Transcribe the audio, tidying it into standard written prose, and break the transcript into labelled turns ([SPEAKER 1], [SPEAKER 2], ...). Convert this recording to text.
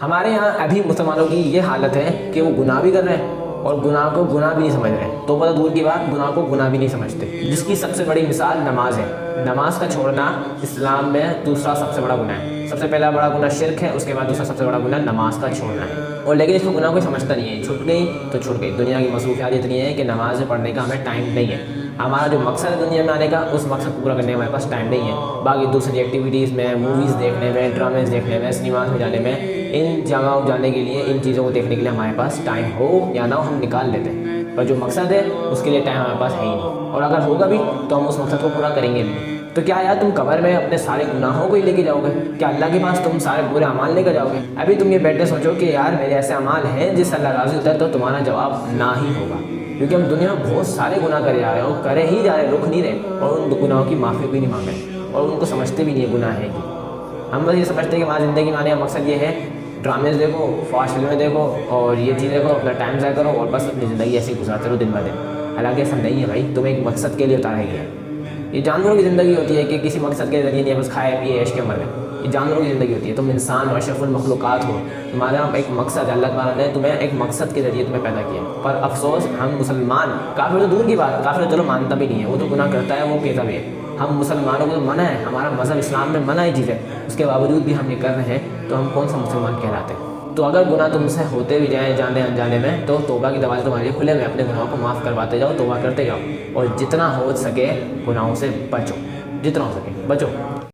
[SPEAKER 1] ہمارے یہاں ابھی مسلمانوں کی یہ حالت ہے کہ وہ گناہ بھی کر رہے ہیں اور گناہ کو گناہ بھی نہیں سمجھ رہے ہیں، توبہ دور کی بات، گناہ کو گناہ بھی نہیں سمجھتے، جس کی سب سے بڑی مثال نماز ہے۔ نماز کا چھوڑنا اسلام میں دوسرا سب سے بڑا گناہ ہے۔ سب سے پہلا بڑا گناہ شرک ہے، اس کے بعد دوسرا سب سے بڑا گناہ نماز کا چھوڑنا ہے۔ اور لیکن اس کو گناہ کوئی سمجھتا نہیں ہے، چھوٹ گئی تو چھوٹ گئی۔ دنیا کی مصروفیات اتنی ہے کہ نماز پڑھنے کا ہمیں ٹائم نہیں ہے۔ ہمارا جو مقصد ہے دنیا میں آنے کا، اس مقصد پورا کرنے کا ہمارے پاس ٹائم نہیں ہے۔ باقی دوسری ایکٹیویٹیز میں، موویز دیکھنے میں، ڈرامز دیکھنے میں، سنیماز میں جانے میں، ان جگہوں جانے کے لیے، ان چیزوں کو دیکھنے کے لیے ہمارے پاس ٹائم ہو یا نہ ہو ہم نکال لیتے ہیں، پر جو مقصد ہے اس کے لیے ٹائم ہمارے پاس ہے ہی نہیں، اور اگر ہوگا بھی تو ہم اس مقصد کو پورا کریں گے بھی۔ تو کیا یار تم قبر میں اپنے سارے گناہوں کو ہی لے کے جاؤ گے؟ کیا اللہ کے پاس تم سارے برے اعمال لے کر جاؤ گے؟ ابھی تم یہ بیٹھے سوچو کہ یار میرے ایسے اعمال ہیں جس سے اللہ راضی ہوتا ہے، تو تمہارا جواب نہ ہی ہوگا، کیونکہ ہم دنیا میں بہت سارے گناہ کرے جا رہے ہیں اور کرے ہی جا رہے ہیں، رک نہیں رہے، اور ان گناہوں کی معافی بھی نہیں مانگ رہے، اور ان کو سمجھتے بھی نہیں ہے گناہ ہے کہ ہم بس یہ سمجھتے ہیں کہ ہماری زندگی میں آنے کا مقصد یہ ہے ڈرامز دیکھو، فاسٹ فلمیں دیکھو اور یہ چیز دیکھو، اپنا ٹائم ضائع کرو اور بس اپنی زندگی ایسے ہی گزارتے رہو دن بہ دن۔ حالانکہ ایسا نہیں ہے بھائی، تم ایک مقصد کے لیے اتارے گئے۔ یہ جانوروں کی زندگی ہوتی ہے کہ کسی مقصد کے ذریعے نہیں بس کھائے پیے عیش کے مر گئے، یہ جانوروں کی زندگی ہوتی ہے۔ تم انسان اور اشرف المخلوقات ہو، تمہارا ایک مقصد ہے، اللہ تعالیٰ نے تمہیں ایک مقصد کے ذریعے تمہیں پیدا کیا۔ پر افسوس ہم مسلمان، کافر تو دور کی بات، کافر چلو مانتا بھی نہیں ہے، وہ تو گناہ کرتا ہے، وہ پیتا بھی ہے، ہم مسلمانوں کو تو منع ہے، ہمارا مذہب اسلام میں منع ہے چیزیں، اس کے باوجود بھی ہم یہ کر رہے ہیں، تو ہم کون سا مسلمان کہلاتے ہیں؟ تو اگر گناہ تم سے ہوتے بھی جائیں جانے انجانے میں، تو توبہ کی دروازے تمہارے لیے کھلے ہوئے، اپنے گناہوں کو معاف کرواتے جاؤ، توبہ کرتے جاؤ، اور جتنا ہو سکے گناہوں سے بچو، جتنا ہو سکے بچو۔